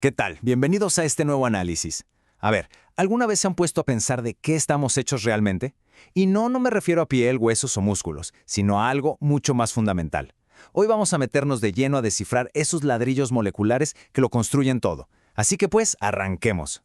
¿Qué tal? Bienvenidos a este nuevo análisis. A ver, ¿alguna vez se han puesto a pensar de qué estamos hechos realmente? Y no me refiero a piel, huesos o músculos, sino a algo mucho más fundamental. Hoy vamos a meternos de lleno a descifrar esos ladrillos moleculares que lo construyen todo. Así que pues, arranquemos.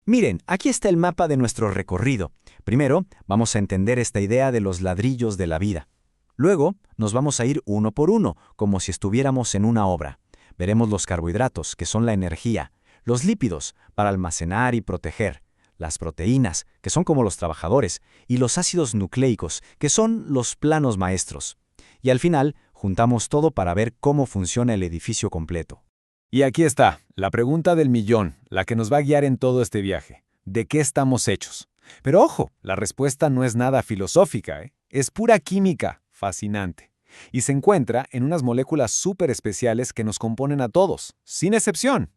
Miren, aquí está el mapa de nuestro recorrido. Primero, vamos a entender esta idea de los ladrillos de la vida. Luego, nos vamos a ir uno por uno, como si estuviéramos en una obra. Veremos los carbohidratos, que son la energía, los lípidos, para almacenar y proteger, las proteínas, que son como los trabajadores, y los ácidos nucleicos, que son los planos maestros. Y al final, juntamos todo para ver cómo funciona el edificio completo. Y aquí está, la pregunta del millón, la que nos va a guiar en todo este viaje. ¿De qué estamos hechos? Pero ojo, la respuesta no es nada filosófica, ¿eh? Es pura química, fascinante. Y se encuentra en unas moléculas súper especiales que nos componen a todos, sin excepción.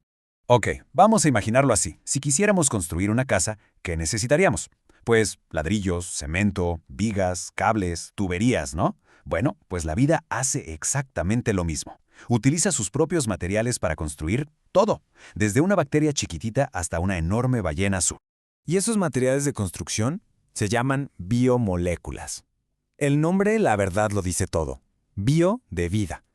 Ok, vamos a imaginarlo así. Si quisiéramos construir una casa, ¿qué necesitaríamos? Pues ladrillos, cemento, vigas, cables, tuberías, ¿no? Bueno, pues la vida hace exactamente lo mismo. Utiliza sus propios materiales para construir todo, desde una bacteria chiquitita hasta una enorme ballena azul. Y esos materiales de construcción se llaman biomoléculas. El nombre, la verdad, lo dice todo. Bio de vida.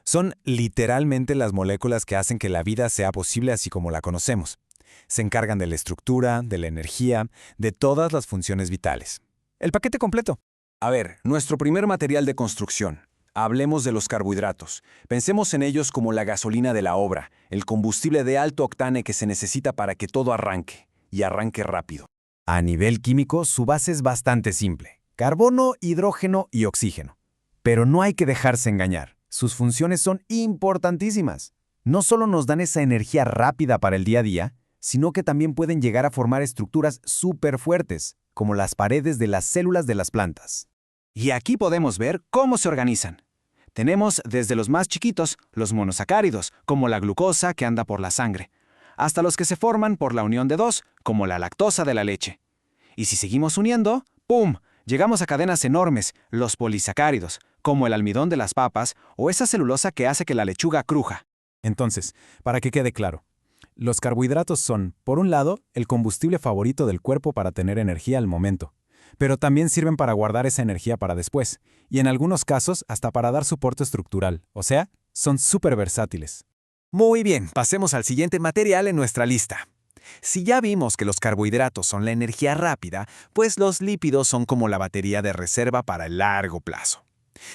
Son literalmente las moléculas que hacen que la vida sea posible así como la conocemos. Se encargan de la estructura, de la energía, de todas las funciones vitales. El paquete completo. A ver, nuestro primer material de construcción. Hablemos de los carbohidratos. Pensemos en ellos como la gasolina de la obra, el combustible de alto octane que se necesita para que todo arranque, y arranque rápido. A nivel químico, su base es bastante simple. Carbono, hidrógeno y oxígeno. Pero no hay que dejarse engañar. Sus funciones son importantísimas. No solo nos dan esa energía rápida para el día a día, sino que también pueden llegar a formar estructuras súper fuertes, como las paredes de las células de las plantas. Y aquí podemos ver cómo se organizan. Tenemos desde los más chiquitos, los monosacáridos, como la glucosa que anda por la sangre, hasta los que se forman por la unión de dos, como la lactosa de la leche. Y si seguimos uniendo, ¡pum!, llegamos a cadenas enormes, los polisacáridos, como el almidón de las papas o esa celulosa que hace que la lechuga cruja. Entonces, para que quede claro, los carbohidratos son, por un lado, el combustible favorito del cuerpo para tener energía al momento, pero también sirven para guardar esa energía para después, y en algunos casos hasta para dar soporte estructural, o sea, son súper versátiles. Muy bien, pasemos al siguiente material en nuestra lista. Si ya vimos que los carbohidratos son la energía rápida, pues los lípidos son como la batería de reserva para el largo plazo.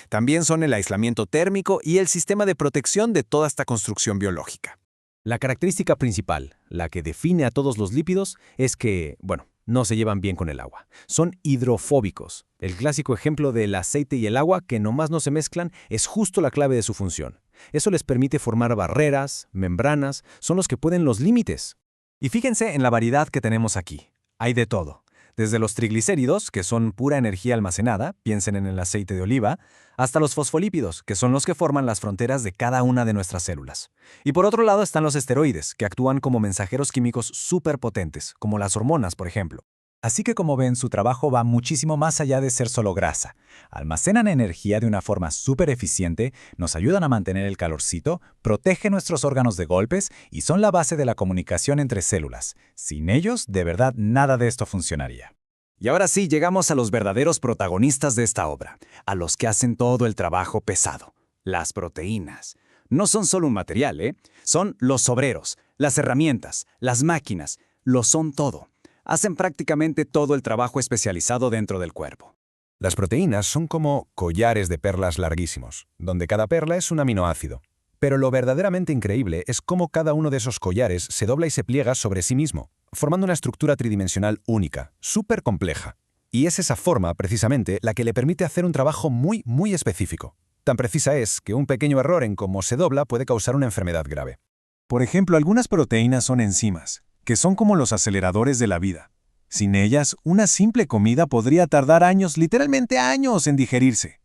También son el aislamiento térmico y el sistema de protección de toda esta construcción biológica. La característica principal, la que define a todos los lípidos, es que, no se llevan bien con el agua. Son hidrofóbicos. El clásico ejemplo del aceite y el agua que nomás no se mezclan es justo la clave de su función. Eso les permite formar barreras, membranas, son los que pueden los límites. Y fíjense en la variedad que tenemos aquí. Hay de todo. Desde los triglicéridos, que son pura energía almacenada, piensen en el aceite de oliva, hasta los fosfolípidos, que son los que forman las fronteras de cada una de nuestras células. Y por otro lado están los esteroides, que actúan como mensajeros químicos súper potentes, como las hormonas, por ejemplo. Así que como ven, su trabajo va muchísimo más allá de ser solo grasa. Almacenan energía de una forma súper eficiente, nos ayudan a mantener el calorcito, protegen nuestros órganos de golpes y son la base de la comunicación entre células. Sin ellos, de verdad, nada de esto funcionaría. Y ahora sí, llegamos a los verdaderos protagonistas de esta obra, a los que hacen todo el trabajo pesado, las proteínas. No son solo un material, ¿eh? Son los obreros, las herramientas, las máquinas, lo son todo. Hacen prácticamente todo el trabajo especializado dentro del cuerpo. Las proteínas son como collares de perlas larguísimos, donde cada perla es un aminoácido. Pero lo verdaderamente increíble es cómo cada uno de esos collares se dobla y se pliega sobre sí mismo, formando una estructura tridimensional única, súper compleja. Y es esa forma, precisamente, la que le permite hacer un trabajo muy, muy específico. Tan precisa es que un pequeño error en cómo se dobla puede causar una enfermedad grave. Por ejemplo, algunas proteínas son enzimas, que son como los aceleradores de la vida. Sin ellas, una simple comida podría tardar años, literalmente años, en digerirse.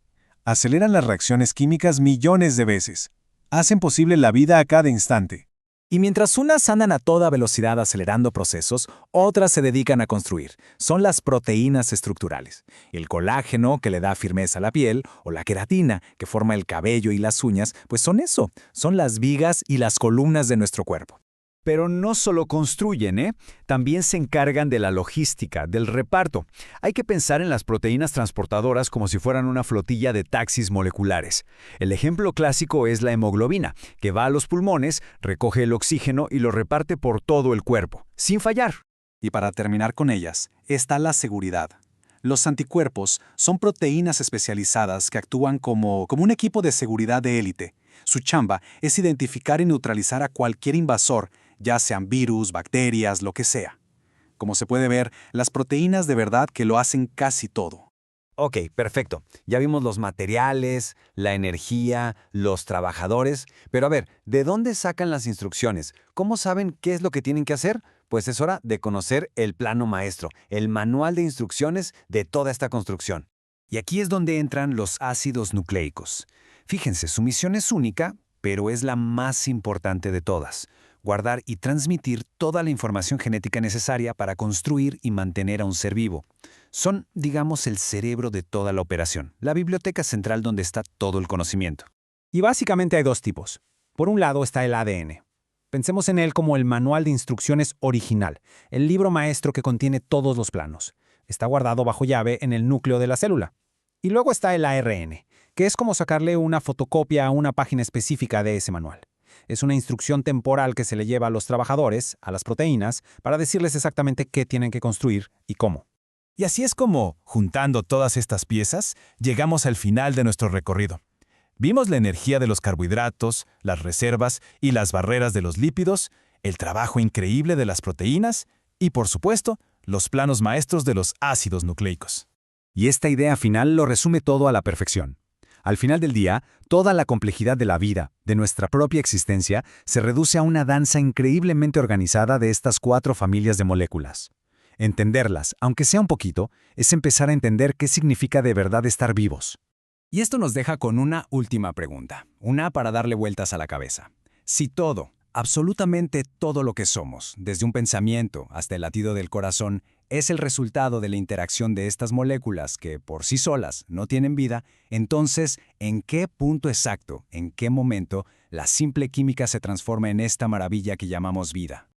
Aceleran las reacciones químicas millones de veces. Hacen posible la vida a cada instante. Y mientras unas andan a toda velocidad acelerando procesos, otras se dedican a construir. Son las proteínas estructurales. El colágeno, que le da firmeza a la piel, o la queratina, que forma el cabello y las uñas, pues son eso. Son las vigas y las columnas de nuestro cuerpo. Pero no solo construyen, ¿eh? También se encargan de la logística, del reparto. Hay que pensar en las proteínas transportadoras como si fueran una flotilla de taxis moleculares. El ejemplo clásico es la hemoglobina, que va a los pulmones, recoge el oxígeno y lo reparte por todo el cuerpo, sin fallar. Y para terminar con ellas, está la seguridad. Los anticuerpos son proteínas especializadas que actúan como un equipo de seguridad de élite. Su chamba es identificar y neutralizar a cualquier invasor, ya sean virus, bacterias, lo que sea. Como se puede ver, las proteínas de verdad que lo hacen casi todo. Ok, perfecto. Ya vimos los materiales, la energía, los trabajadores. Pero a ver, ¿de dónde sacan las instrucciones? ¿Cómo saben qué es lo que tienen que hacer? Pues es hora de conocer el plano maestro, el manual de instrucciones de toda esta construcción. Y aquí es donde entran los ácidos nucleicos. Fíjense, su misión es única, pero es la más importante de todas: guardar y transmitir toda la información genética necesaria para construir y mantener a un ser vivo. Son, digamos, el cerebro de toda la operación, la biblioteca central donde está todo el conocimiento. Y básicamente hay dos tipos. Por un lado está el ADN. Pensemos en él como el manual de instrucciones original, el libro maestro que contiene todos los planos. Está guardado bajo llave en el núcleo de la célula. Y luego está el ARN, que es como sacarle una fotocopia a una página específica de ese manual. Es una instrucción temporal que se le lleva a los trabajadores, a las proteínas, para decirles exactamente qué tienen que construir y cómo. Y así es como, juntando todas estas piezas, llegamos al final de nuestro recorrido. Vimos la energía de los carbohidratos, las reservas y las barreras de los lípidos, el trabajo increíble de las proteínas y, por supuesto, los planos maestros de los ácidos nucleicos. Y esta idea final lo resume todo a la perfección. Al final del día, toda la complejidad de la vida, de nuestra propia existencia, se reduce a una danza increíblemente organizada de estas 4 familias de moléculas. Entenderlas, aunque sea un poquito, es empezar a entender qué significa de verdad estar vivos. Y esto nos deja con una última pregunta, una para darle vueltas a la cabeza. Si todo, absolutamente todo lo que somos, desde un pensamiento hasta el latido del corazón, es el resultado de la interacción de estas moléculas que por sí solas no tienen vida, entonces, ¿en qué punto exacto, en qué momento, la simple química se transforma en esta maravilla que llamamos vida?